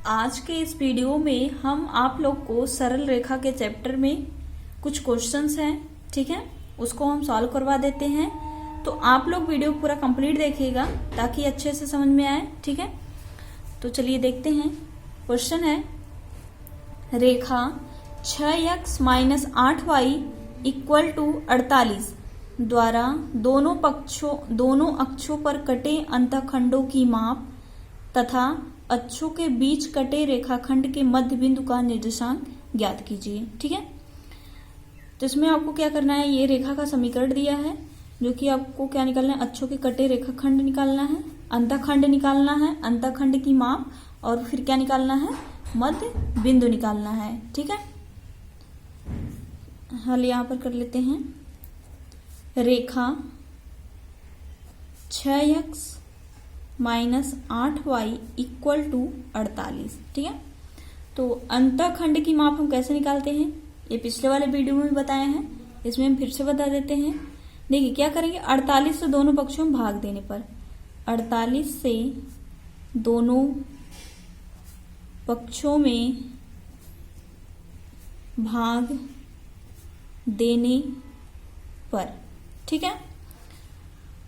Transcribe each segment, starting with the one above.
आज के इस वीडियो में हम आप लोग को सरल रेखा के चैप्टर में कुछ क्वेश्चंस हैं, ठीक है, उसको हम सॉल्व करवा देते हैं। तो आप लोग वीडियो पूरा कंप्लीट देखिएगा ताकि अच्छे से समझ में आए, ठीक है। तो चलिए देखते हैं। क्वेश्चन है, रेखा 6x - 8y = 48 द्वारा दोनों अक्षों पर कटे अंतःखंडों की माप तथा अक्षों के बीच कटे रेखाखंड के मध्य बिंदु का निर्देशांक ज्ञात कीजिए, ठीक है। तो इसमें आपको क्या करना है, ये रेखा का समीकरण दिया है जो कि आपको क्या निकालना है, अक्षों के कटे रेखाखंड निकालना है, अंतःखंड निकालना है, अंतःखंड की माप, और फिर क्या निकालना है, मध्य बिंदु निकालना है, ठीक है। हल यहां पर कर लेते हैं। रेखा 6x - 8y = 48, ठीक है। तो अंतःखंड की माप हम कैसे निकालते हैं, ये पिछले वाले वीडियो में भी बताए हैं, इसमें हम फिर से बता देते हैं। देखिए क्या करेंगे, 48 से दोनों पक्षों में भाग देने पर, 48 से दोनों पक्षों में भाग देने पर, ठीक है,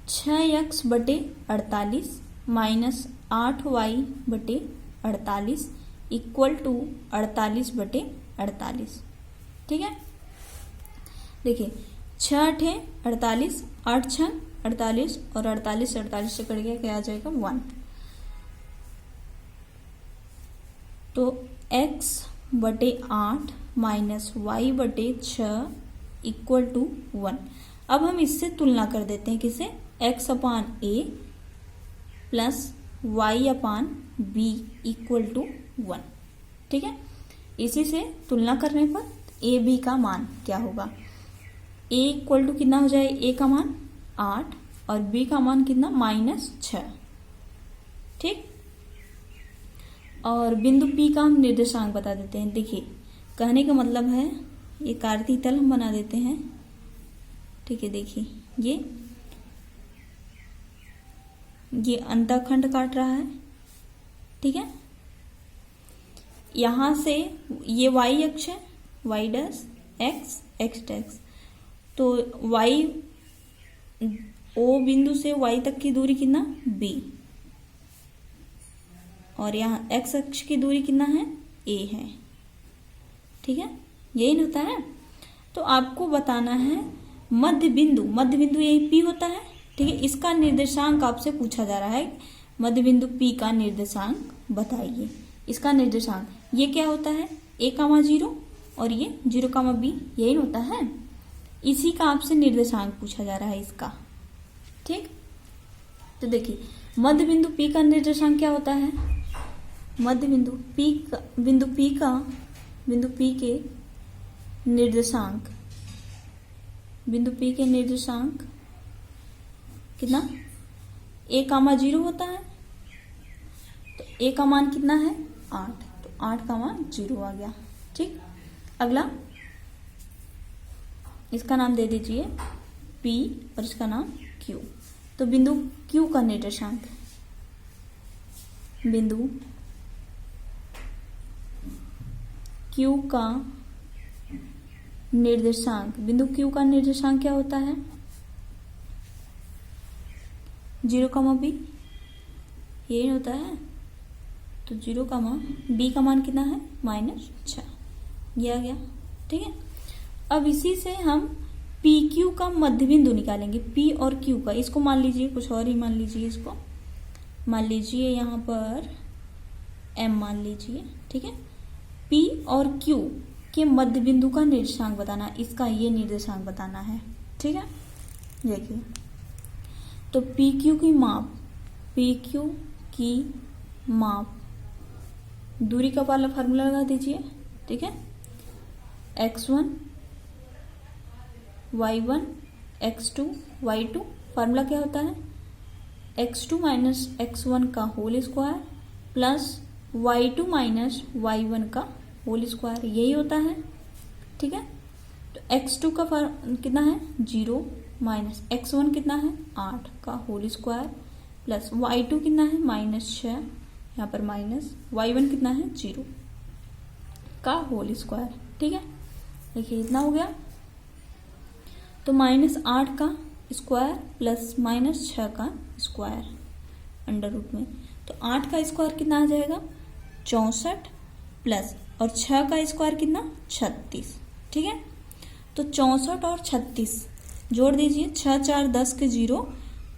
6x बटे 48 माइनस 8y बटे 48 इक्वल टू 48 बटे 48, ठीक है। देखिए 6 8 48, 8 6 48 और 48 से 48 से कट गया, क्या आ जाएगा 1। तो x बटे 8 माइनस y बटे 6 इक्वल टू 1। अब हम इससे तुलना कर देते हैं, किसे, x/a plus y/b equal to 1, ठीक है। इसी से तुलना करने पर a b का मान क्या होगा, a इक्वल टू कितना हो जाए, a का मान 8 और b का मान कितना, -6, ठीक। और बिंदु p का हम निर्देशांक बता देते हैं। देखिए कहने का मतलब है, ये कार्तीय तल हम बना देते हैं, ठीक है। देखिए ये अंतःखंड काट रहा है, ठीक है। यहां से ये y अक्ष है, y dash x x dash, तो y o बिंदु से y तक की दूरी कितना, b, और यहाँ x अक्ष की दूरी कितना है, a है, ठीक है। यही होता है। तो आपको बताना है मध्य बिंदु यही P होता है, ठीक है। इसका निर्देशांक आपसे पूछा जा रहा है, मध्य बिंदु P का निर्देशांक बताइए। इसका निर्देशांक ये क्या होता है, a,0 और ये 0,b, यही होता है। इसी का आपसे निर्देशांक पूछा जा रहा है इसका, ठीक। तो देखिए मध्य बिंदु P का निर्देशांक क्या होता है, मध्य बिंदु P के निर्देशांक कितना, a,0 होता है, तो a का मान कितना है, 8, तो 8 का मान 0 आ गया, ठीक। अगला इसका नाम दे दीजिए P और इसका नाम Q। तो बिंदु Q का निर्देशांक, बिंदु Q का निर्देशांक क्या होता है, 0,b, यही होता है। तो 0 का मान, b का मान कितना है, -6, ये आ गया, ठीक है। अब इसी से हम PQ का मध्य बिंदु निकालेंगे, P और Q का। इसको मान लीजिए कुछ और ही मान लीजिए, इसको मान लीजिए यहाँ पर M मान लीजिए, ठीक है। P और Q के मध्य बिंदु का निर्देशांक बताना, इसका ये निर्देशांक बताना है, ठीक है। देखिए तो PQ की माप, दूरी का वाला फार्मूला लगा दीजिए, ठीक है। x1 y1 x2 y2, formula क्या होता है, x2 - x1 का whole square plus y2 - y1 का होल स्क्वायर, यही होता है, ठीक है। तो x2 का कितना है, 0 माइनस x1 कितना है, 8 का होल स्क्वायर प्लस y2 कितना है, -6 यहाँ पर माइनस y1 कितना है 0 का होल स्क्वायर। ठीक है, देखिए इतना हो गया। तो -8 का स्क्वायर प्लस -6 का स्क्वायर अंडर रूट में, तो 8 का स्क्वायर कितना आ जाएगा 64 प्लस और 6 का स्क्वायर कितना 36। ठीक है, तो 64 और 36 जोड़ दीजिए, 6 4 10 के 0,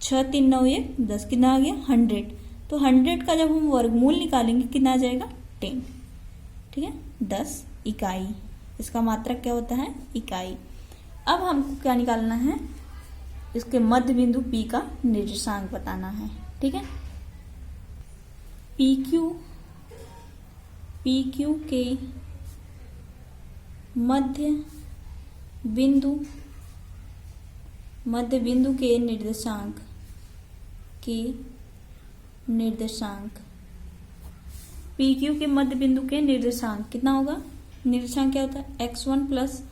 6 3 9 1 10 कितना आ गया 100। तो 100 का जब हम वर्गमूल निकालेंगे कितना आ जाएगा 10। ठीक है, 10 इकाई, इसका मात्रक क्या होता है इकाई। अब हमको क्या निकालना है, इसके मध्य बिंदु P का निर्देशांक बताना है। ठीक है, PQ के मध्य बिंदु के निर्देशांक PQ के मध्य बिंदु के निर्देशांक कितना होगा, निर्देशांक क्या होता है x1 प्लस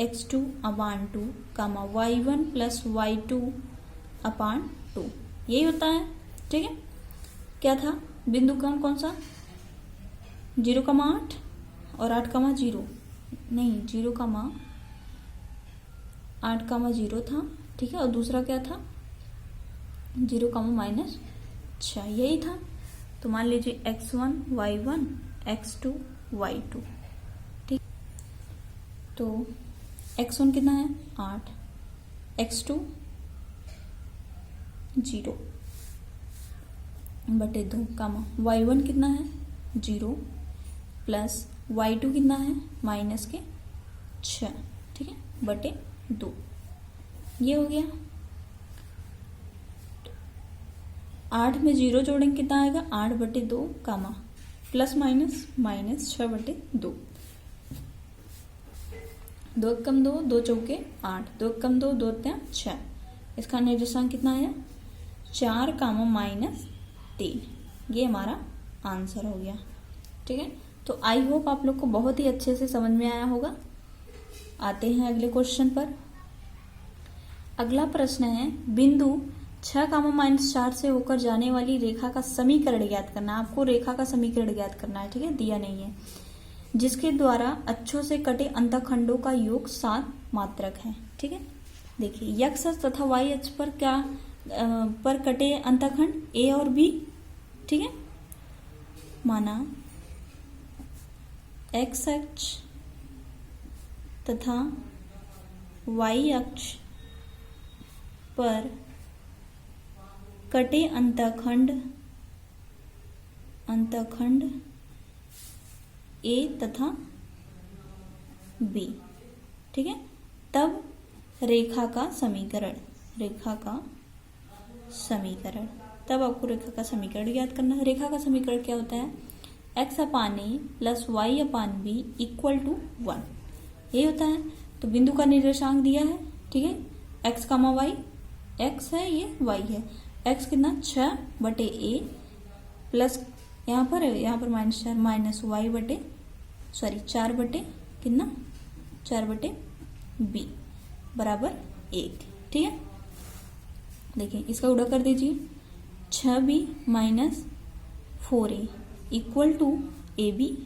x2 अपान 2 कामा y1 प्लस y2 अपान 2, यही होता है। ठीक है, क्या था बिंदु कौन सा 0,8 और 8,0 नहीं 0,8,0 था। ठीक है, और दूसरा क्या था 0,-6, यही था। तो मान लीजिए x1 y1 x2 y2। ठीक, तो x1 कितना है 8, x2 0 बटे 2 कामा y1 कितना है 0 प्लस y2 कितना है -6। ठीक है, बटे 2, ये हो गया। 8 में 0 जोड़ेंगे कितना आएगा 8 बटे 2 कामा प्लस -6 बटे 2, 2 कम 2 2 चौके 8, 2 कम 2 2 6, इसका निर्देशांक कितना आया 4 कामा -3, ये हमारा आंसर हो गया। ठीक है, तो आई होप आप लोग को बहुत ही अच्छे से समझ में आया होगा। आते हैं अगले क्वेश्चन पर। अगला प्रश्न है, बिंदु 6, -4 से होकर जाने वाली रेखा का समीकरण ज्ञात करना। आपको रेखा का समीकरण ज्ञात करना है। ठीक है, दिया नहीं है, जिसके द्वारा अक्षों से कटे अंतखंडों का योग 7 मात्रक है। ठीक है, देखिए x अक्ष तथा y अक्ष पर क्या पर कटे अंतखंड A और B। ठीक है, माना x अक्ष तथा y अक्ष पर कटे अंतखंड A तथा B। ठीक है, तब रेखा का समीकरण तब आपको रेखा का समीकरण याद करना है। रेखा का समीकरण क्या होता है x upon a plus y upon b equal to 1, ये होता है। तो बिंदु का निर्देशांक दिया है। ठीक है, x कामा वाई, x है ये y है, x कितना 6 बटे ए प्लस यहाँ पर -4 माइनस वाई बटे 4 बटे कितना 4 बटे बी बराबर 1। ठीक है, देखिए इसका गुणा कर दीजिए, 6b minus 4a equal to a b.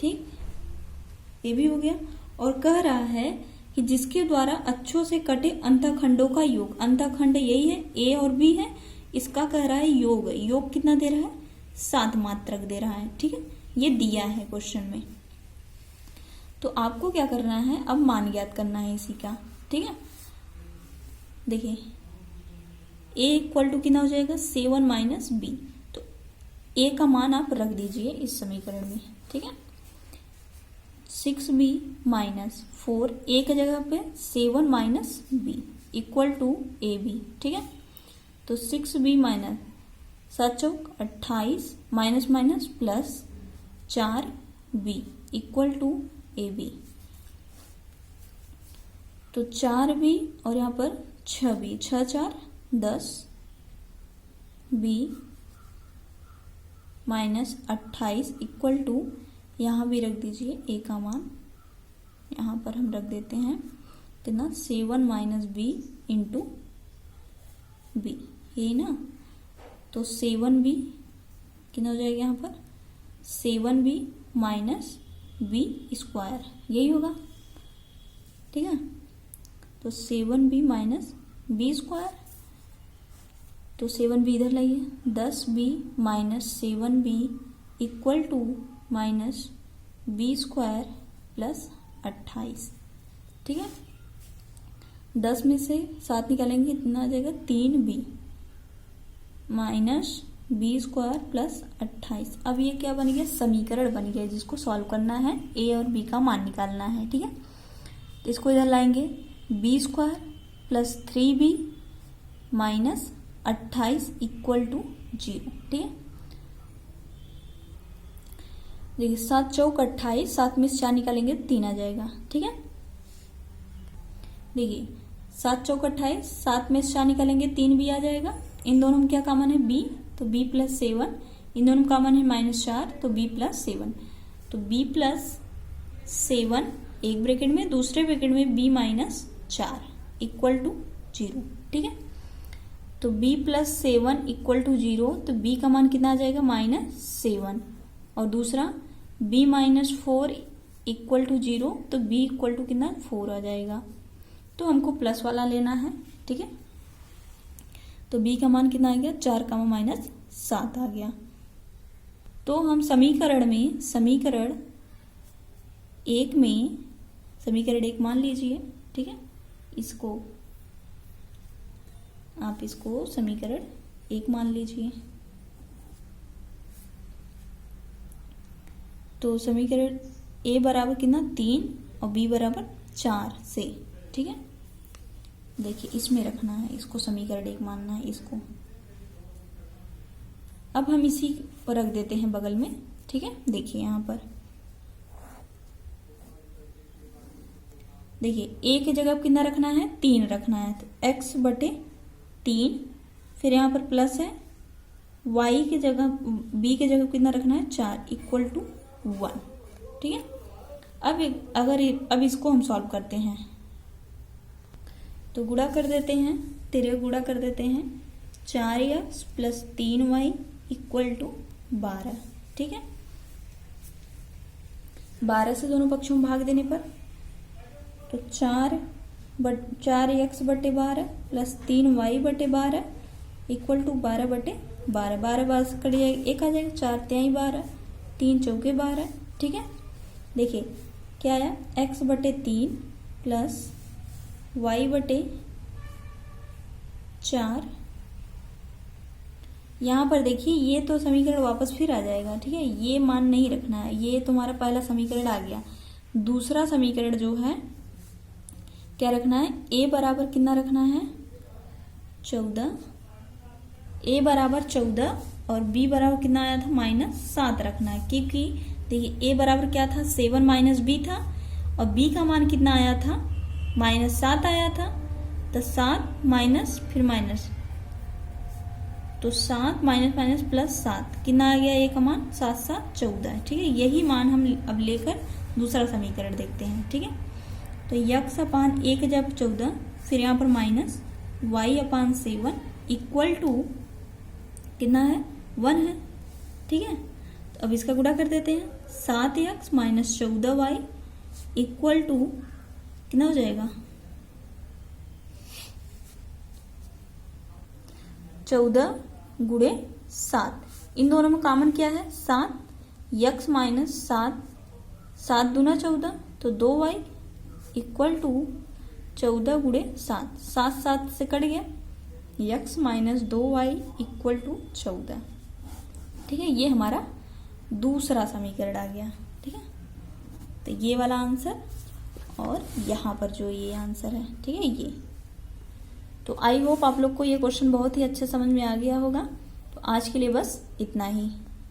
ठीक, ए बी हो गया। और कह रहा है कि जिसके द्वारा अक्षों से कटे अंतखंडों का योग, अंतखंड यही है ए और बी है, इसका कह रहा है योग कितना दे रहा है 7 मात्रक दे रहा है। ठीक है, ये दिया है क्वेश्चन में। तो आपको क्या करना है, अब मान ज्ञात करना है इसी का। ठीक है, देखिए a इक्वल टू कितना हो जाएगा 7 माइनस बी, तो a का मान आप रख दीजिए इस समीकरण में। ठीक है, 6b माइनस 4 a की जगह पे 7 minus b equal to a b. ठीक है, तो 6b माइनस 7 चौक 28 minus minus plus 4b equal to a b. तो 4b और यहाँ पर 6b, 6 4 10 b minus 28 equal to, यहाँ भी रख दीजिए a का मान, यहाँ पर हम रख देते हैं कितना 7 माइनस बी इंटू बी, यही ना। तो 7b कितना हो जाएगा यहाँ पर 7b माइनस b स्क्वायर, यही होगा। ठीक है, तो 7b माइनस b स्क्वायर, तो 7b इधर लाइए, 10b minus 7b equal to minus b square plus 28। ठीक है, 10 में से 7 निकालेंगे, इतना आ जाएगा 3b minus b square plus 28। अब ये क्या बन गया, समीकरण बन गया जिसको सॉल्व करना है, a और b का मान निकालना है। ठीक है, तो इसको इधर लाएंगे, b square plus 3b minus 28 equal to 0। ठीक है, देखिए 7 चौक 28, 7 में से 4 निकालेंगे 3 आ जाएगा। ठीक है, देखिए 7 चौक 28, 7 में से 4 निकालेंगे 3 भी आ जाएगा। इन दोनों में क्या कॉमन है, b, तो b प्लस 7, इन दोनों में कॉमन है -4, तो b प्लस 7, तो b प्लस 7 एक ब्रैकेट में, दूसरे ब्रैकेट में b माइनस 4 इक्वल टू 0। ठीक है, तो b प्लस 7 इक्वल टू 0, तो b का मान कितना आ जाएगा -7, और दूसरा b माइनस 4 इक्वल टू 0, तो b इक्वल टू कितना 4 आ जाएगा। तो हमको प्लस वाला लेना है। ठीक है, तो b का मान कितना आ गया, 4 का माइनस 7 आ गया। तो हम समीकरण में, समीकरण एक मान लीजिए। ठीक है, इसको आप इसको समीकरण 1 मान लीजिए। तो समीकरण a बराबर कितना 3 और b बराबर 4 से। ठीक है, देखिए इसमें रखना है, इसको समीकरण 1 मानना है इसको। अब हम इसी पर रख देते हैं बगल में। ठीक है, देखिए यहाँ पर देखिए a की जगह कितना रखना है, 3 रखना है, तो x बटे 3, फिर यहाँ पर प्लस है, y की जगह b की जगह कितना रखना है 4 इक्वल टू 1। ठीक है, अब इसको हम सॉल्व करते हैं, तो गुणा कर देते हैं, गुणा कर देते हैं, 4x plus 3y equal to 12। ठीक है, 12 से दोनों पक्षों में भाग देने पर तो 4x बटे 12 प्लस 3y बटे 12 इक्वल टू 12 बटे 12। 12 से कट जाएगा, 1 आ जाएगा, 4 3 12, 3 चौके 12। ठीक है, देखिए क्या आया, x बटे 3 प्लस y बटे 4। यहाँ पर देखिए ये तो समीकरण वापस फिर आ जाएगा। ठीक है, ये मान नहीं रखना है, ये तुम्हारा पहला समीकरण आ गया। दूसरा समीकरण जो है क्या रखना है, a बराबर कितना रखना है 14, a बराबर 14 और b बराबर कितना आया था -7 रखना है, क्योंकि देखिए a बराबर क्या था 7 माइनस b था, और b का मान कितना आया था -7 आया था, तो 7 माइनस फिर माइनस, तो 7 माइनस माइनस प्लस 7 कितना आ गया, a का मान 7 7 14। ठीक है, यही मान हम अब लेकर दूसरा समीकरण देखते हैं। ठीक है, तो x अपान 1 जब 14, फिर यहाँ पर minus y upon 7 equal to कितना है 1 है। ठीक है, तो अब इसका गुणा कर देते हैं, 7x minus 14y equal to कितना हो जाएगा 14 गुणे 7। इन दोनों में कॉमन क्या है 7, x माइनस 7, 7 दूना 14, तो 2y इक्वल टू 14 गुणे 7, 7 7 से कट गया, x minus 2y equal to 14। ठीक है, ये हमारा दूसरा समीकरण आ गया। ठीक है, तो ये वाला आंसर और यहाँ पर जो ये आंसर है। ठीक है, ये तो आई होप आप लोग को ये क्वेश्चन बहुत ही अच्छे समझ में आ गया होगा। तो आज के लिए बस इतना ही।